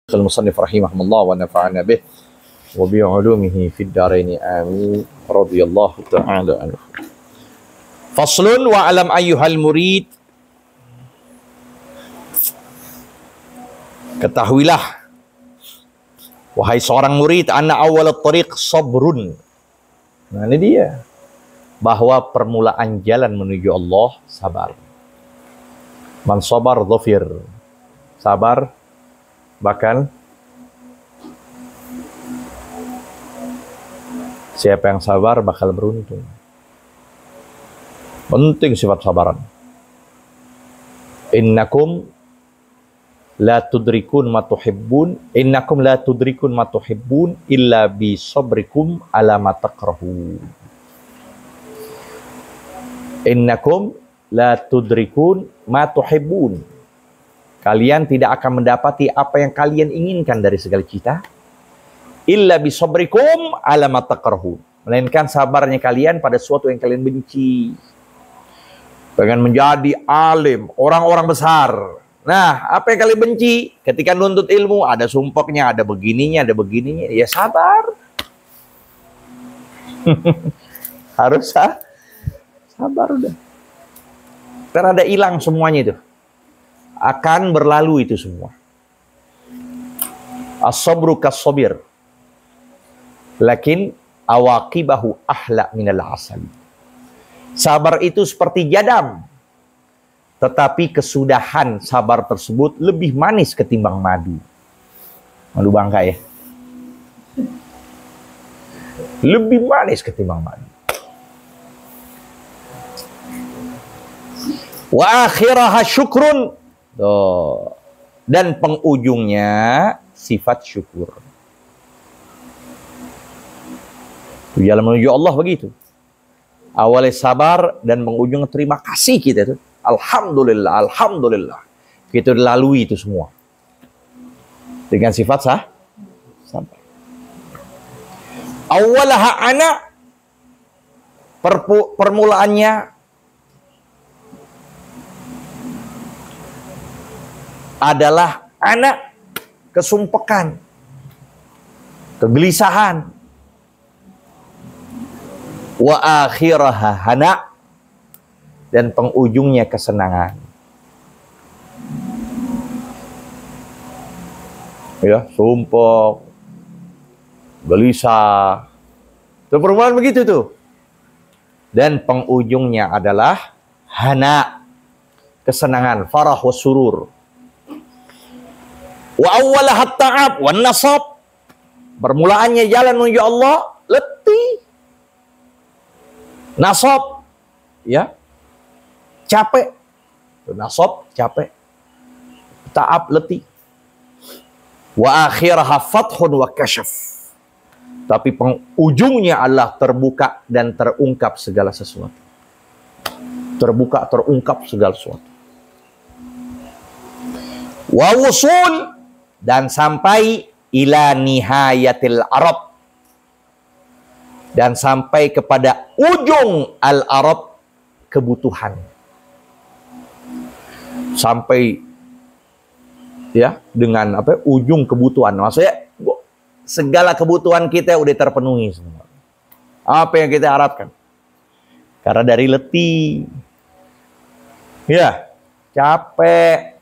المصنف رحمه الله ونفعنا به وبعلومه في الدارين آمين رضي الله تعالى عنه. فصل وعلم أيها المريد. Ketahuilah wahai seorang murid, anna awal at-tariq sabrun. Nah, ini dia, bahwa permulaan jalan menuju Allah sabar. Man sabar dhafir. Sabar bakal, siapa yang sabar bakal beruntung. Penting sifat sabaran. Innakum la tudrikun ma tuhibbun, innakum la tudrikun ma tuhibbun illa bi sabrikum ala ma takrahun. Innakum la tudrikun ma tuhibbun. Kalian tidak akan mendapati apa yang kalian inginkan dari segala cita, illa bisabrikum ala ma takrahun, melainkan sabarnya kalian pada sesuatu yang kalian benci. Pengen menjadi alim, orang-orang besar. Nah, apa yang kalian benci? Ketika nuntut ilmu, ada sumpeknya, ada begininya, ya sabar. Harus sabar udah. Karena ada hilang semuanya itu. Akan berlalu itu semua. As-sabru kas-sabir, lakin awaqibahu ahla minal asali. Sabar itu seperti jadam, tetapi kesudahan sabar tersebut lebih manis ketimbang madu. Madu bangka ya. Lebih manis ketimbang madu. Wa akhiraha syukrun. Dan pengujungnya sifat syukur. Jalan menuju Allah begitu. Awalnya sabar dan pengujungnya terima kasih kita itu. Alhamdulillah, alhamdulillah. Kita lalui itu semua dengan sifat sabar. Awalaha ana, permulaannya adalah anak, kesumpekan, kegelisahan. Wa akhiraha hana, dan pengujungnya kesenangan. Ya, sumpek, gelisah. Itu perubahan begitu tuh. Dan pengujungnya adalah hana, kesenangan, farah wa surur. Wa awwalahat ta'ab wan nasab, permulaannya jalan menuju Allah letih, nasab ya, capek. Nasab capek, ta'ab letih. Wa akhiraha fathun wa kasyaf, tapi pengujungnya adalah terbuka dan terungkap segala sesuatu. Terbuka, terungkap segala sesuatu. Wa wusul, dan sampai ila nihayatil arab, dan sampai kepada ujung al-arab, kebutuhan. Sampai ya dengan apa? Ujung kebutuhan. Maksudnya segala kebutuhan kita udah terpenuhi semua. Apa yang kita harapkan? Karena dari letih, ya, capek.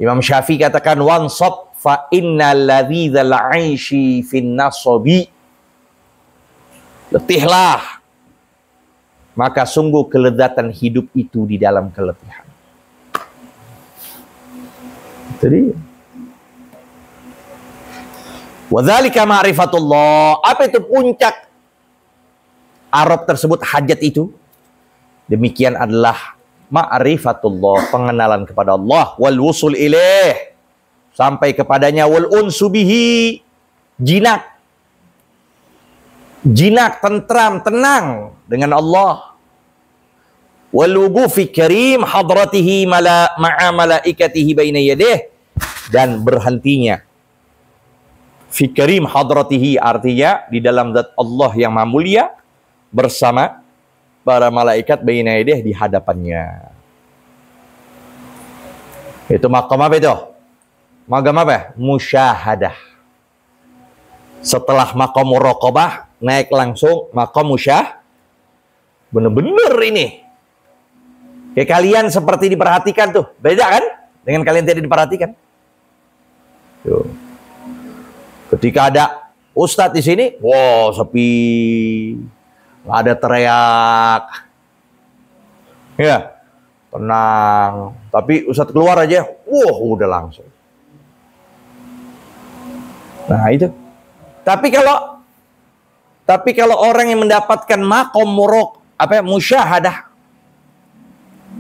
Imam Syafi'i katakan wansab fa innal ladzizal 'aishi fin nasabi. Letihlah, maka sungguh kelezatan hidup itu di dalam keletihan. Jadi wadzalika ma'rifatullah, apa itu puncak arab tersebut, hajat itu? Demikian adalah ma'rifatullah, pengenalan kepada Allah, wal wusul ilaih, sampai kepadanya, wal unsu bihi, jinak, tentram, tenang dengan Allah, wal wuqufi karim hadratihi ma'a malaikatihi baina yadih, dan berhentinya fi karim hadratihi, artinya di dalam zat Allah yang maha mulia bersama para malaikat baina yadih, di hadapannya. Itu maqam apa itu? Magam apa? Musyahadah. Setelah maqam muraqabah, naik langsung maqam musyah. Bener-bener ini. Kayak kalian seperti diperhatikan tuh. Beda kan? Dengan kalian tidak diperhatikan. Tuh. Ketika ada ustadz di sini, wow, sepi. Nggak ada teriak. Ya, tenang. Tapi ustadz keluar aja, wow, udah langsung. Nah, itu. Tapi kalau orang yang mendapatkan maqam musyahadah,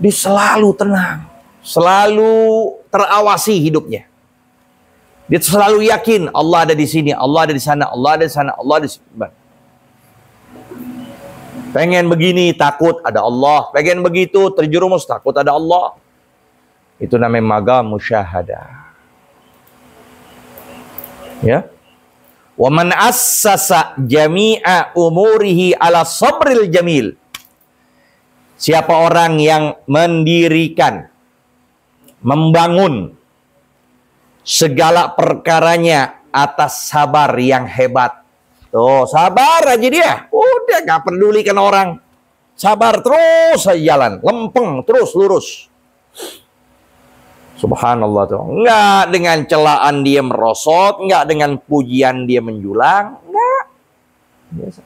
dia selalu tenang, selalu terawasi hidupnya. Dia selalu yakin Allah ada di sini, Allah ada di sana, Allah ada di sana, Allah ada di sini. Pengen begini takut ada Allah, pengen begitu terjerumus takut ada Allah. Itu namanya maqam musyahadah. Ya. Wa man assasa jami'a umurihi ala sabril jamil. Siapa orang yang mendirikan, membangun segala perkaranya atas sabar yang hebat. Tuh, sabar aja dia. Udah gak pedulikan orang. Sabar terus aja jalan, lempeng terus lurus. Subhanallah tuh. Enggak dengan celaan dia merosot, enggak dengan pujian dia menjulang, enggak. Biasa.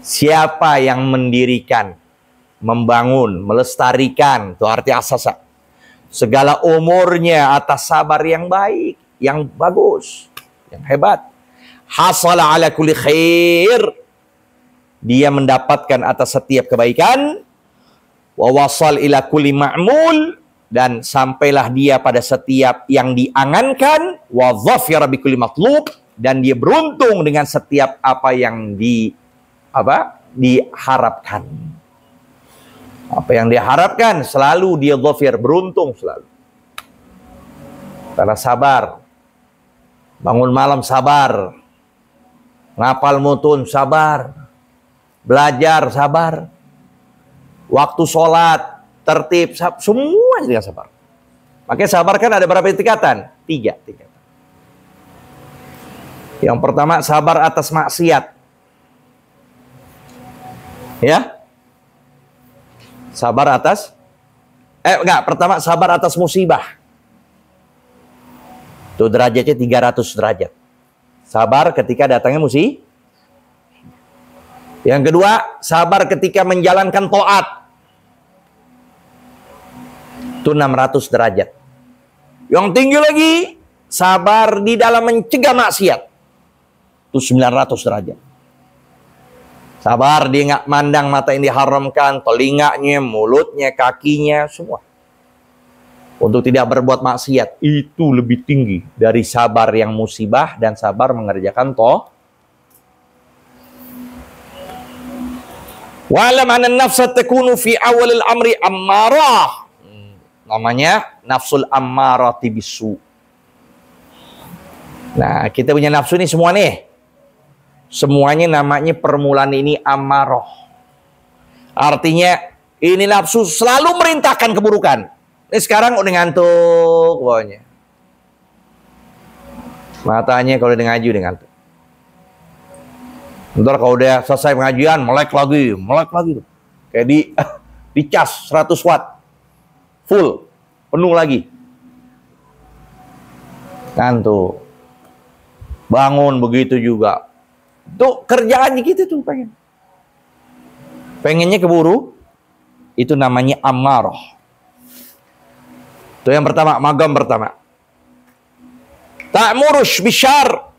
Siapa yang mendirikan, membangun, melestarikan, itu arti asasa. Segala umurnya atas sabar yang baik, yang bagus, yang hebat. Hasala ala kulli khair. Dia mendapatkan atas setiap kebaikan. Wa wasal ila kulli ma'mul, dan sampailah dia pada setiap yang diangankan. Wa dhafira bi kulli matlub, dan dia beruntung dengan setiap apa yang diharapkan. Apa yang diharapkan selalu dia dhafir, beruntung selalu. Karena sabar. Bangun malam sabar. Ngapal mutun sabar. Belajar sabar. Waktu sholat, tertib, semua dengan sabar. Makanya sabar kan ada berapa tingkatan? 3 tingkatan. Yang pertama sabar atas maksiat. Ya. Sabar atas pertama sabar atas musibah. Itu derajatnya 300 derajat. Sabar ketika datangnya musibah. Yang kedua, sabar ketika menjalankan taat. Itu 600 derajat. Yang tinggi lagi, sabar di dalam mencegah maksiat. Itu 900 derajat. Sabar dia nggak mandang mata yang diharamkan, telinganya, mulutnya, kakinya, semua. Untuk tidak berbuat maksiat. Itu lebih tinggi dari sabar yang musibah dan sabar mengerjakan taat. Wa'lam anna nafsa takunu fi awalil amri ammarah. Namanya nafsul ammarati bisu. Nah, kita punya nafsu ini semua nih. Semuanya namanya permulaan ini ammarah. Artinya ini nafsu selalu merintahkan keburukan. Ini sekarang udah ngantuk pokoknya. Matanya kalau udah ngaji udah ngantuk. Ntar kalau udah selesai pengajian, melek lagi. Kayak dicas 100 watt. Full. Penuh lagi. Ngantuk. Bangun begitu juga. Tuh kerjaannya gitu tuh pengen. Pengennya keburu. Itu namanya ammarah. Itu yang pertama, magam pertama. Ta'murush bisyar.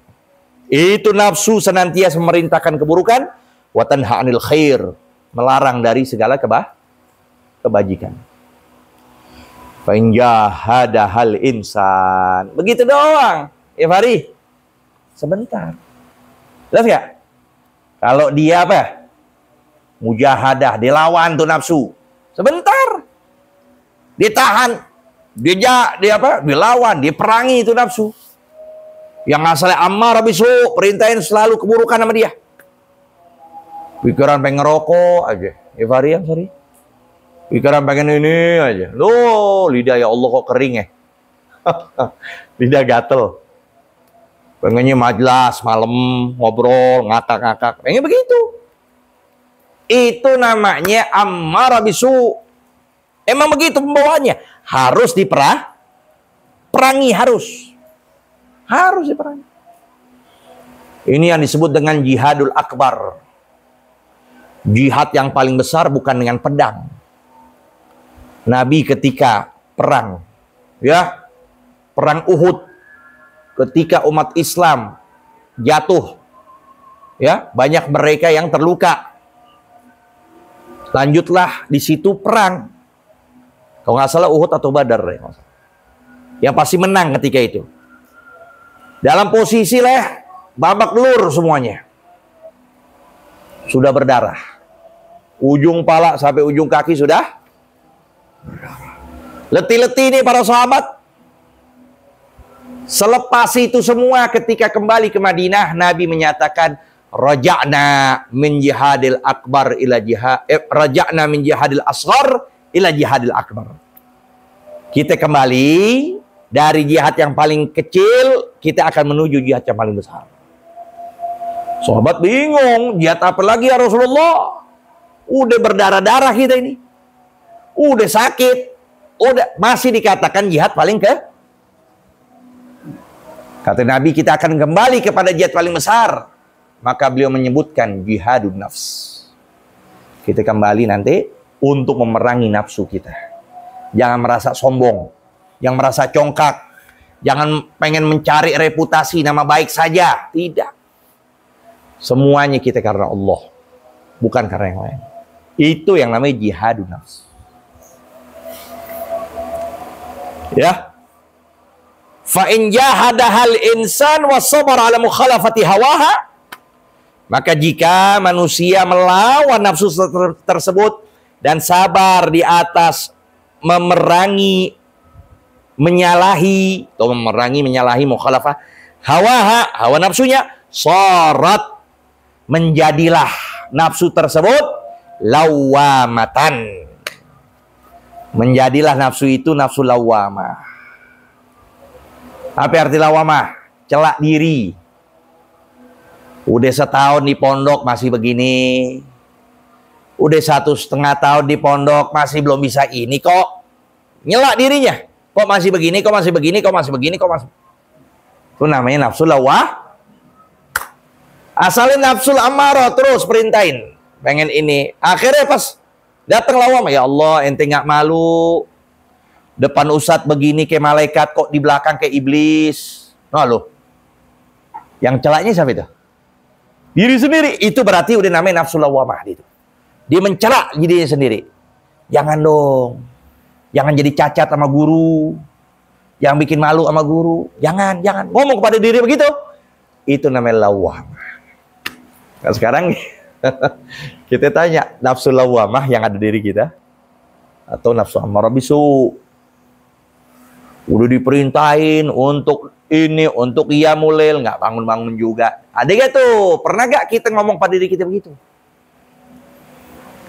Itu nafsu senantiasa memerintahkan keburukan, wa tanha 'anil khair, melarang dari segala kebajikan. Fa in jahadahal insan. Begitu doang. Ya Fari. Sebentar. Jelas enggak? Kalau dia mujahadah, dilawan tuh nafsu. Sebentar. Ditahan. Dilawan, diperangi itu nafsu. Yang asalnya ammar bisu, perintahin selalu keburukan sama dia. Pikiran pengen ngerokok aja. Sorry. Pikiran pengen ini aja. Loh, lidah ya Allah kok kering ya. Lidah gatel. Pengennya majlas malam, ngobrol, ngakak-ngakak. Pengen begitu. Itu namanya ammarah bisu. Emang begitu pembawaannya. Harus diperangi, harus. Harus diperangi. Ini yang disebut dengan jihadul akbar. Jihad yang paling besar bukan dengan pedang. Nabi ketika perang, ya, perang Uhud, ketika umat Islam jatuh, ya, banyak mereka yang terluka. Lanjutlah di situ perang. Kalau nggak salah Uhud atau Badar, ya. Yang pasti menang ketika itu. Dalam posisi babak belur semuanya. Sudah berdarah. Ujung pala sampai ujung kaki sudah berdarah. Letih-letih nih para sahabat. Selepas itu semua ketika kembali ke Madinah, Nabi menyatakan raja'na min jihadil akbar ila raja'na min jihadil asghar ila jihadil akbar. Kita kembali dari jihad yang paling kecil, kita akan menuju jihad yang paling besar. Sahabat bingung, jihad apa lagi ya Rasulullah? Udah berdarah-darah kita ini. Udah sakit. Udah masih dikatakan jihad paling Kata Nabi, kita akan kembali kepada jihad paling besar. Maka beliau menyebutkan jihadun nafs. Kita kembali nanti untuk memerangi nafsu kita. Jangan merasa sombong. Jangan merasa congkak. Jangan pengen mencari reputasi, nama baik saja. Tidak. Semuanya kita karena Allah. Bukan karena yang lain. Itu yang namanya jihadun nafs. Ya. Fa in jahadahal insan wa sabara ala mukhalafati hawaha, maka jika manusia melawan nafsu tersebut dan sabar di atas memerangi menyalahi mukhalafah hawa nafsunya, sarat, menjadilah nafsu tersebut lawamatan. Menjadilah nafsu itu nafsu lawamah. Apa arti lawamah? Celak diri. Udah setahun di pondok masih begini. Udah 1,5 tahun di pondok masih belum bisa ini kok. Nyelak dirinya. Kok masih begini, kok masih begini, kok masih begini, kok masih. Itu namanya nafsu lawah. Asalnya nafsu amarah terus perintahin. Pengen ini. Akhirnya pas datang lawamah, ya Allah ente nggak malu. Depan ustadz begini kayak malaikat, kok di belakang kayak iblis. Nah loh. Yang celaknya siapa itu? Diri sendiri. Itu berarti udah namanya nafsu lawamah itu. Dia mencelak dirinya sendiri. Jangan dong. Jangan jadi cacat sama guru. Yang bikin malu sama guru. Jangan. Ngomong kepada diri begitu. Itu namanya lawamah. Nah sekarang kita tanya, nafsu lawamah yang ada di diri kita atau nafsu ammarah bisu? Udah diperintahin untuk ini, untuk qiyamul lail, nggak bangun-bangun juga. Ada gak tuh? Pernah gak kita ngomong pada diri kita begitu?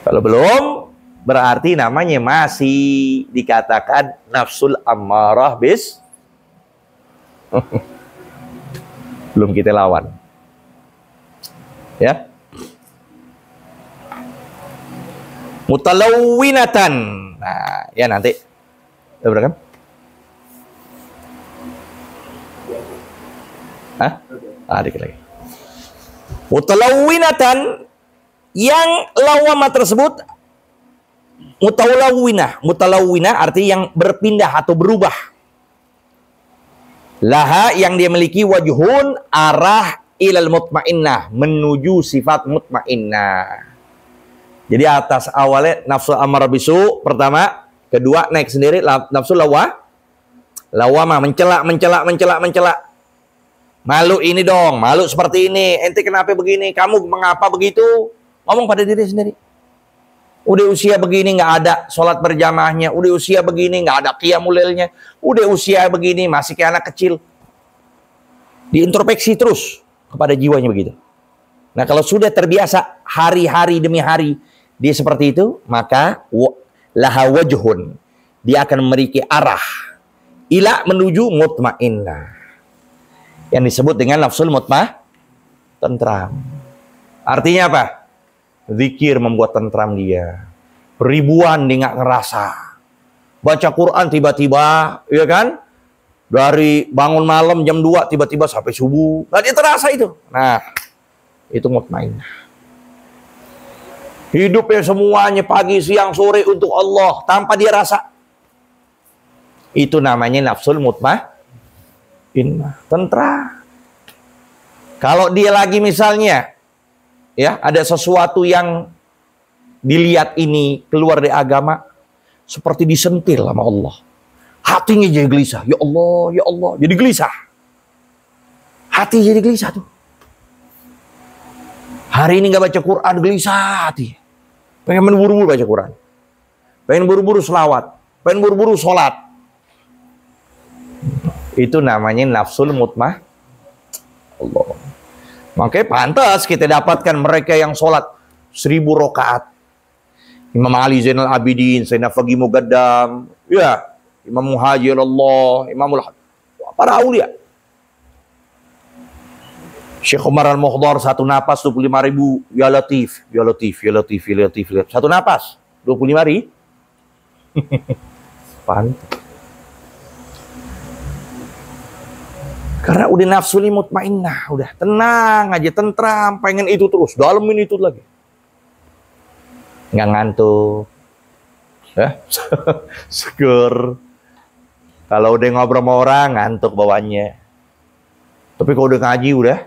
Kalau belum, berarti namanya masih dikatakan nafsul ammarah bis. Belum kita lawan. Ya. Mutalawwinatan. Nah, ya nanti. Udah berapa kan? Hah? Dikit lagi. Mutalawwinatan, yang lawamah tersebut mutalawwinah arti yang berpindah atau berubah. Laha, yang dia miliki wajhun, arah ilal mutmainnah, menuju sifat mutmainnah. Jadi atas awalnya nafsu ammarah bisu pertama, kedua naik sendiri nafsu lawamah, mencela. Malu ini dong, malu seperti ini. Ente kenapa begini? Kamu mengapa begitu? Ngomong pada diri sendiri. Udah usia begini nggak ada sholat berjamaahnya. Udah usia begini nggak ada qiyamul lailnya. Udah usia begini masih kayak anak kecil. Diintrospeksi terus kepada jiwanya begitu. Nah kalau sudah terbiasa hari-hari demi hari dia seperti itu, maka laha wajhun, dia akan memiliki arah ila menuju mutmainnah, yang disebut dengan nafsul tentram. Artinya apa? Zikir membuat tentram dia. Ribuan dia nggak ngerasa. Baca Quran tiba-tiba, ya kan? Dari bangun malam jam 2 tiba-tiba sampai subuh. Nggak dia terasa itu. Nah, itu mutmainnah. Hidupnya semuanya pagi, siang, sore untuk Allah tanpa dia rasa. Itu namanya nafsul mutmainnah, tentram. Kalau dia lagi misalnya, ya ada sesuatu yang dilihat ini keluar dari agama, seperti disentil sama Allah. Hatinya jadi gelisah. Ya Allah, jadi gelisah. Hati jadi gelisah tuh. Hari ini nggak baca Quran, gelisah hati. Pengen buru-buru baca Quran. Pengen buru-buru selawat. Pengen buru-buru sholat. Itu namanya nafsul mutmainnah. Allah. Makanya pantas kita dapatkan mereka yang sholat 1000 rakaat. Imam Ali Zainal Abidin, Sayyidina Fagih Mugaddam, ya, Imam Muhajir Allah, Imamul para aulia. Syekh Umar Al-Mukhdar satu napas 25.000, ya Latif, ya Latif, ya Latif, ya Latif, ya Latif. Satu napas 25.000. Pantas. Karena udah nafsu mutmainnah, udah tenang aja, tentram, pengen itu terus, dalemin itu lagi. Nggak ngantuk. Ya? Seger. Kalau udah ngobrol sama orang, ngantuk bawaannya. Tapi kalau udah ngaji, udah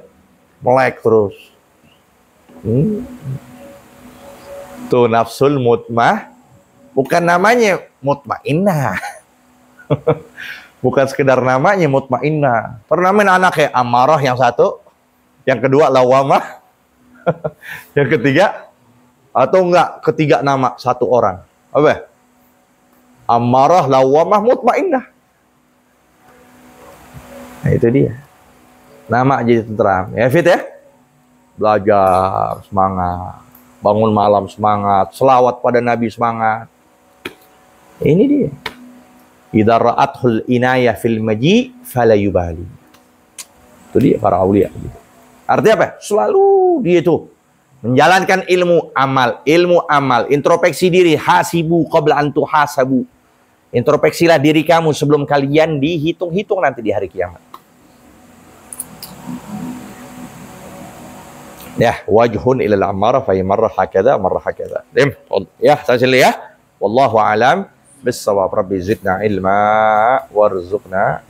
melek terus. Tuh nafsul mutmainnah, bukan namanya mutmainnah. Bukan sekedar namanya mutmainnah. Pernah anak kayak amarah yang satu, yang kedua lawamah, yang ketiga, atau enggak ketiga nama satu orang. Apa? Amarah, lawamah, mutmainnah. Nah itu dia. Nama jadi tentram. Ya fit ya? Belajar, semangat. Bangun malam semangat. Selawat pada Nabi semangat. Ini dia. Idza ra'athul inayah fil maji fala yubali. Itu dia para aulia. Artinya apa? Selalu dia itu menjalankan ilmu amal, introspeksi diri, hasibu qabla an tuhasabu. Introspeksilah diri kamu sebelum kalian dihitung-hitung nanti di hari kiamat. Ya, wajhun ila al-amarah fa marra hakadha marra hakadha. Ya, saya ya. Wallahu a'lam bis-shawab. Rabbi zidna ilma warzuqna